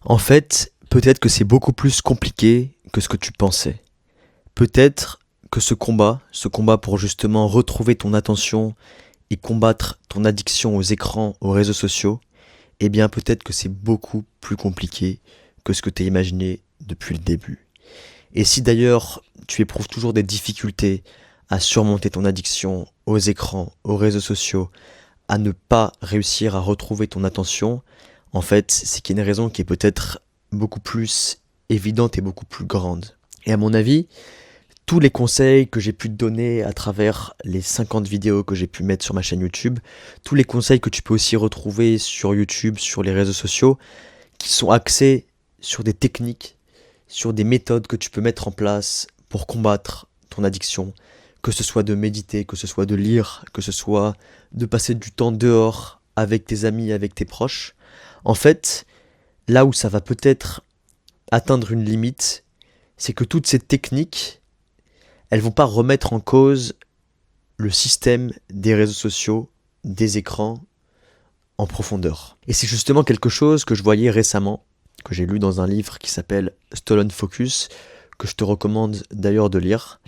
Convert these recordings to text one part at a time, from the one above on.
En fait, peut-être que c'est beaucoup plus compliqué que ce que tu pensais. Peut-être que ce combat pour justement retrouver ton attention et combattre ton addiction aux écrans, aux réseaux sociaux, eh bien peut-être que c'est beaucoup plus compliqué que ce que tu as imaginé depuis le début. Et si d'ailleurs tu éprouves toujours des difficultés à surmonter ton addiction aux écrans, aux réseaux sociaux, à ne pas réussir à retrouver ton attention, en fait, c'est qu'il y a une raison qui est peut-être beaucoup plus évidente et beaucoup plus grande. Et à mon avis, tous les conseils que j'ai pu te donner à travers les 50 vidéos que j'ai pu mettre sur ma chaîne YouTube, tous les conseils que tu peux aussi retrouver sur YouTube, sur les réseaux sociaux, qui sont axés sur des techniques, sur des méthodes que tu peux mettre en place pour combattre ton addiction, que ce soit de méditer, que ce soit de lire, que ce soit de passer du temps dehors avec tes amis, avec tes proches. En fait, là où ça va peut-être atteindre une limite, c'est que toutes ces techniques, elles vont pas remettre en cause le système des réseaux sociaux, des écrans en profondeur. Et c'est justement quelque chose que je voyais récemment, que j'ai lu dans un livre qui s'appelle Stolen Focus, que je te recommande d'ailleurs de lire.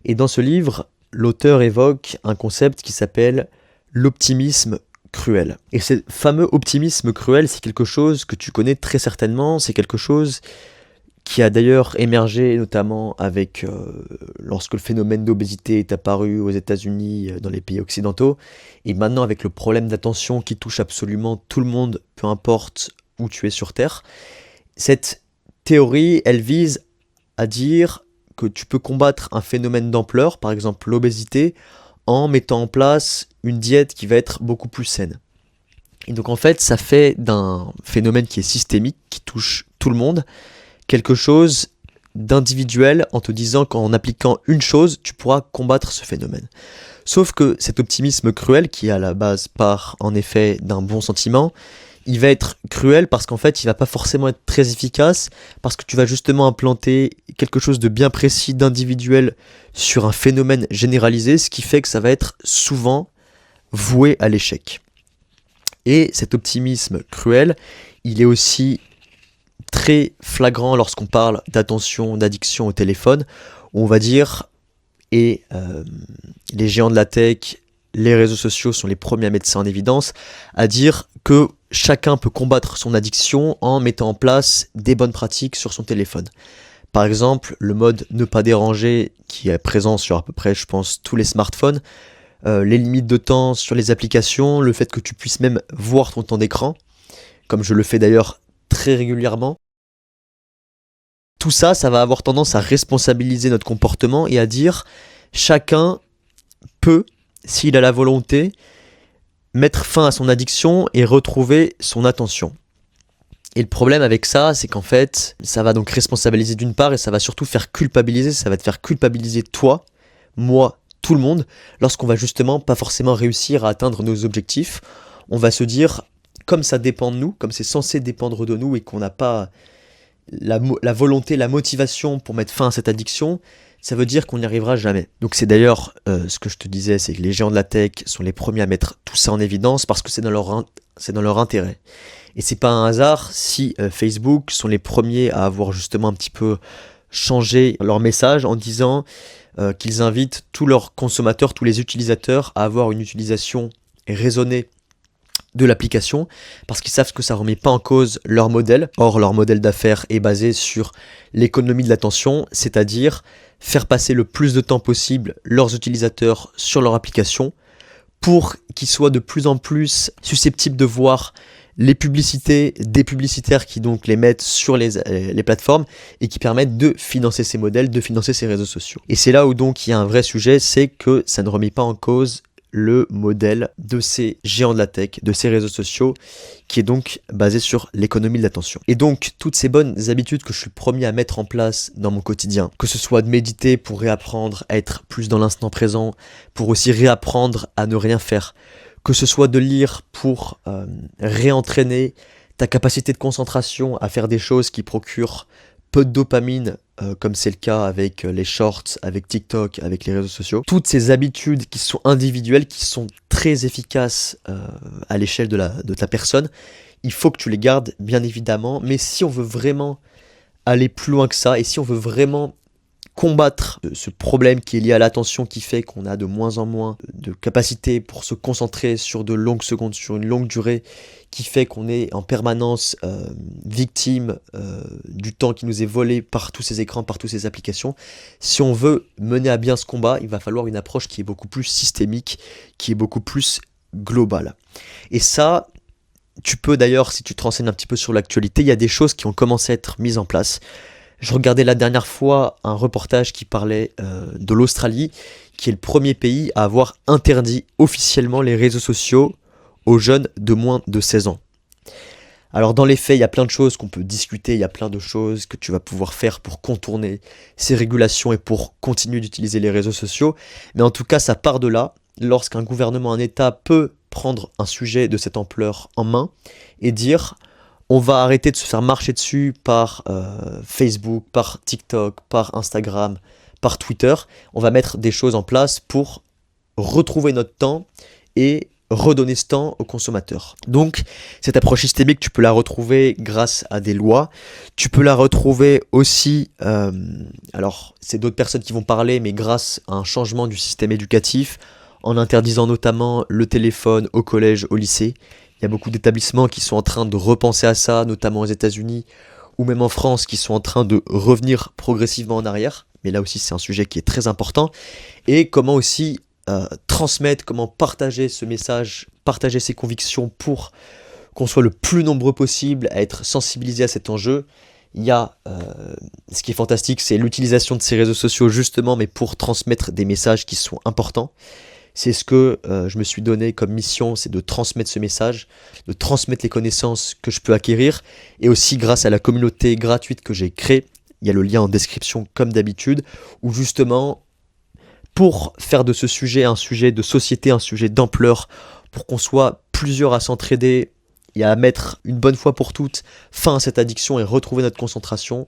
Et dans ce livre, l'auteur évoque un concept qui s'appelle l'optimisme cruel. Et ce fameux optimisme cruel, c'est quelque chose que tu connais très certainement, c'est quelque chose qui a d'ailleurs émergé notamment avec lorsque le phénomène d'obésité est apparu aux États-Unis, dans les pays occidentaux, et maintenant avec le problème d'attention qui touche absolument tout le monde, peu importe où tu es sur Terre. Cette théorie, elle vise à dire que tu peux combattre un phénomène d'ampleur, par exemple l'obésité, en mettant en place une diète qui va être beaucoup plus saine. Et donc en fait, ça fait d'un phénomène qui est systémique, qui touche tout le monde, quelque chose d'individuel en te disant qu'en appliquant une chose, tu pourras combattre ce phénomène. Sauf que cet optimisme cruel, qui à la base part en effet d'un bon sentiment, il va être cruel parce qu'en fait, il va pas forcément être très efficace, parce que tu vas justement implanter quelque chose de bien précis, d'individuel sur un phénomène généralisé, ce qui fait que ça va être souvent voué à l'échec. Et cet optimisme cruel, il est aussi très flagrant lorsqu'on parle d'attention, d'addiction au téléphone, où on va dire, et les géants de la tech, les réseaux sociaux sont les premiers à mettre ça en évidence, à dire que chacun peut combattre son addiction en mettant en place des bonnes pratiques sur son téléphone. Par exemple, le mode ne pas déranger qui est présent sur à peu près, je pense, tous les smartphones, les limites de temps sur les applications, le fait que tu puisses même voir ton temps d'écran, comme je le fais d'ailleurs très régulièrement. Tout ça, ça va avoir tendance à responsabiliser notre comportement et à dire chacun peut, s'il a la volonté, mettre fin à son addiction et retrouver son attention. Et le problème avec ça, c'est qu'en fait, ça va donc responsabiliser d'une part et ça va surtout faire culpabiliser, ça va te faire culpabiliser toi, moi, tout le monde, lorsqu'on va justement pas forcément réussir à atteindre nos objectifs. On va se dire, comme ça dépend de nous, comme c'est censé dépendre de nous et qu'on n'a pas la volonté, la motivation pour mettre fin à cette addiction, ça veut dire qu'on n'y arrivera jamais. Donc c'est d'ailleurs ce que je te disais, c'est que les géants de la tech sont les premiers à mettre tout ça en évidence parce que c'est dans leur intérêt. Et c'est pas un hasard si Facebook sont les premiers à avoir justement un petit peu changé leur message en disant qu'ils invitent tous leurs consommateurs, tous les utilisateurs à avoir une utilisation raisonnée de l'application parce qu'ils savent que ça remet pas en cause leur modèle. Or, leur modèle d'affaires est basé sur l'économie de l'attention, c'est-à-dire faire passer le plus de temps possible leurs utilisateurs sur leur application pour qu'ils soient de plus en plus susceptibles de voir les publicités des publicitaires qui donc les mettent sur les plateformes et qui permettent de financer ces modèles, de financer ces réseaux sociaux. Et c'est là où donc il y a un vrai sujet, c'est que ça ne remet pas en cause le modèle de ces géants de la tech, de ces réseaux sociaux, qui est donc basé sur l'économie de l'attention. Et donc, toutes ces bonnes habitudes que je suis promis à mettre en place dans mon quotidien, que ce soit de méditer pour réapprendre à être plus dans l'instant présent, pour aussi réapprendre à ne rien faire, que ce soit de lire pour réentraîner ta capacité de concentration à faire des choses qui procurent peu de dopamine, comme c'est le cas avec les shorts, avec TikTok, avec les réseaux sociaux. Toutes ces habitudes qui sont individuelles, qui sont très efficaces à l'échelle de ta personne, il faut que tu les gardes, bien évidemment, mais si on veut vraiment aller plus loin que ça, et si on veut vraiment combattre ce problème qui est lié à l'attention qui fait qu'on a de moins en moins de capacité pour se concentrer sur de longues secondes, sur une longue durée, qui fait qu'on est en permanence victime du temps qui nous est volé par tous ces écrans, par toutes ces applications. Si on veut mener à bien ce combat, il va falloir une approche qui est beaucoup plus systémique, qui est beaucoup plus globale. Et ça, tu peux d'ailleurs, si tu te renseignes un petit peu sur l'actualité, il y a des choses qui ont commencé à être mises en place. Je regardais la dernière fois un reportage qui parlait de l'Australie, qui est le premier pays à avoir interdit officiellement les réseaux sociaux aux jeunes de moins de 16 ans. Alors dans les faits, il y a plein de choses qu'on peut discuter, il y a plein de choses que tu vas pouvoir faire pour contourner ces régulations et pour continuer d'utiliser les réseaux sociaux. Mais en tout cas, ça part de là, lorsqu'un gouvernement, un État peut prendre un sujet de cette ampleur en main et dire... On va arrêter de se faire marcher dessus par Facebook, par TikTok, par Instagram, par Twitter. On va mettre des choses en place pour retrouver notre temps et redonner ce temps aux consommateurs. Donc, cette approche systémique, tu peux la retrouver grâce à des lois. Tu peux la retrouver aussi, alors c'est d'autres personnes qui vont parler, mais grâce à un changement du système éducatif, en interdisant notamment le téléphone au collège, au lycée. Il y a beaucoup d'établissements qui sont en train de repenser à ça, notamment aux États-Unis ou même en France, qui sont en train de revenir progressivement en arrière. Mais là aussi, c'est un sujet qui est très important. Et comment aussi transmettre, comment partager ce message, partager ses convictions pour qu'on soit le plus nombreux possible à être sensibilisé à cet enjeu. Il y a, ce qui est fantastique, c'est l'utilisation de ces réseaux sociaux justement, mais pour transmettre des messages qui sont importants. C'est ce que je me suis donné comme mission, c'est de transmettre ce message, de transmettre les connaissances que je peux acquérir, et aussi grâce à la communauté gratuite que j'ai créée, il y a le lien en description comme d'habitude, où justement, pour faire de ce sujet un sujet de société, un sujet d'ampleur, pour qu'on soit plusieurs à s'entraider et à mettre une bonne fois pour toutes fin à cette addiction et retrouver notre concentration,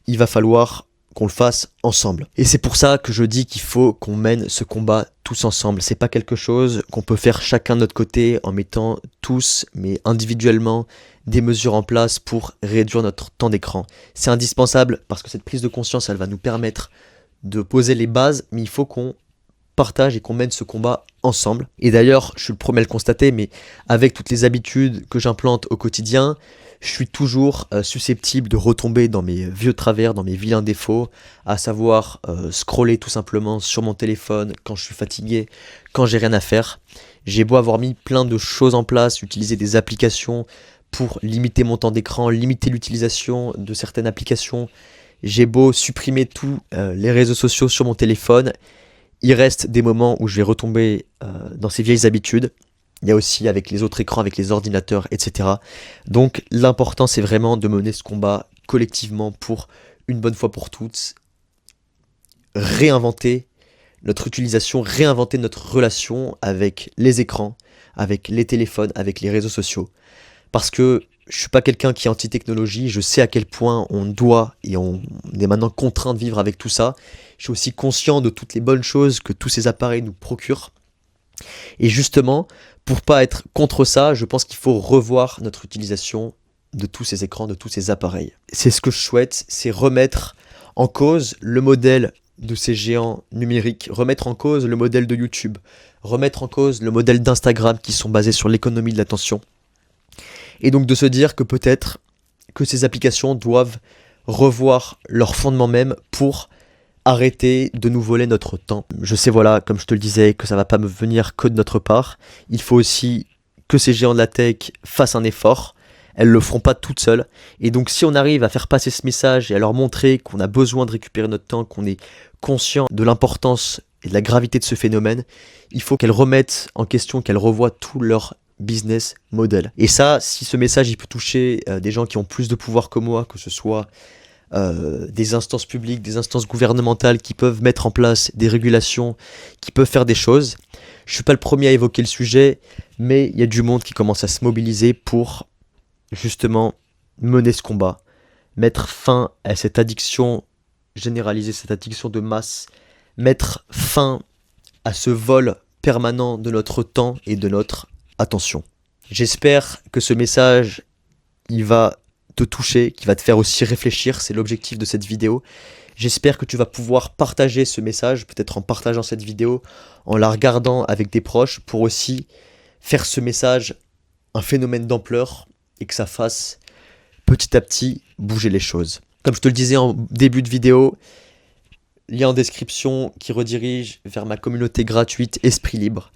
il va falloir qu'on le fasse ensemble. Et c'est pour ça que je dis qu'il faut qu'on mène ce combat tous ensemble. C'est pas quelque chose qu'on peut faire chacun de notre côté en mettant tous, mais individuellement, des mesures en place pour réduire notre temps d'écran. C'est indispensable parce que cette prise de conscience, elle va nous permettre de poser les bases, mais il faut qu'on partage et qu'on mène ce combat ensemble. Et d'ailleurs, je suis le premier à le constater, mais avec toutes les habitudes que j'implante au quotidien, je suis toujours susceptible de retomber dans mes vieux travers, dans mes vilains défauts, à savoir scroller tout simplement sur mon téléphone quand je suis fatigué, quand j'ai rien à faire. J'ai beau avoir mis plein de choses en place, utiliser des applications pour limiter mon temps d'écran, limiter l'utilisation de certaines applications. J'ai beau supprimer tous les réseaux sociaux sur mon téléphone, il reste des moments où je vais retomber dans ces vieilles habitudes. Il y a aussi avec les autres écrans, avec les ordinateurs, etc. Donc l'important, c'est vraiment de mener ce combat collectivement pour, une bonne fois pour toutes, réinventer notre utilisation, réinventer notre relation avec les écrans, avec les téléphones, avec les réseaux sociaux. Parce que je ne suis pas quelqu'un qui est anti-technologie, je sais à quel point on doit et on est maintenant contraint de vivre avec tout ça. Je suis aussi conscient de toutes les bonnes choses que tous ces appareils nous procurent. Et justement, pour pas être contre ça, je pense qu'il faut revoir notre utilisation de tous ces écrans, de tous ces appareils. C'est ce que je souhaite, c'est remettre en cause le modèle de ces géants numériques, remettre en cause le modèle de YouTube, remettre en cause le modèle d'Instagram qui sont basés sur l'économie de l'attention. Et donc de se dire que peut-être que ces applications doivent revoir leur fondement même pour arrêter de nous voler notre temps. Je sais, voilà, comme je te le disais, que ça va pas me venir que de notre part. Il faut aussi que ces géants de la tech fassent un effort. Elles le feront pas toutes seules. Et donc si on arrive à faire passer ce message et à leur montrer qu'on a besoin de récupérer notre temps, qu'on est conscient de l'importance et de la gravité de ce phénomène, il faut qu'elles remettent en question, qu'elles revoient tout leur business model. Et ça, si ce message il peut toucher des gens qui ont plus de pouvoir que moi, que ce soit des instances publiques, des instances gouvernementales qui peuvent mettre en place des régulations, qui peuvent faire des choses. Je suis pas le premier à évoquer le sujet, mais il y a du monde qui commence à se mobiliser pour justement mener ce combat, mettre fin à cette addiction généralisée, cette addiction de masse, mettre fin à ce vol permanent de notre temps et de notre attention. J'espère que ce message il va te toucher, qui va te faire aussi réfléchir. C'est l'objectif de cette vidéo. J'espère que tu vas pouvoir partager ce message, peut-être en partageant cette vidéo, en la regardant avec des proches, pour aussi faire ce message un phénomène d'ampleur et que ça fasse petit à petit bouger les choses. Comme je te le disais en début de vidéo, lien en description qui redirige vers ma communauté gratuite Esprit Libre.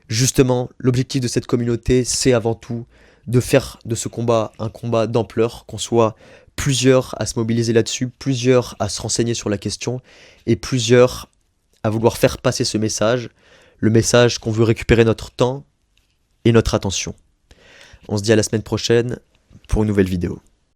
Justement, l'objectif de cette communauté, c'est avant tout de faire de ce combat un combat d'ampleur, qu'on soit plusieurs à se mobiliser là-dessus, plusieurs à se renseigner sur la question et plusieurs à vouloir faire passer ce message, le message qu'on veut récupérer notre temps et notre attention. On se dit à la semaine prochaine pour une nouvelle vidéo.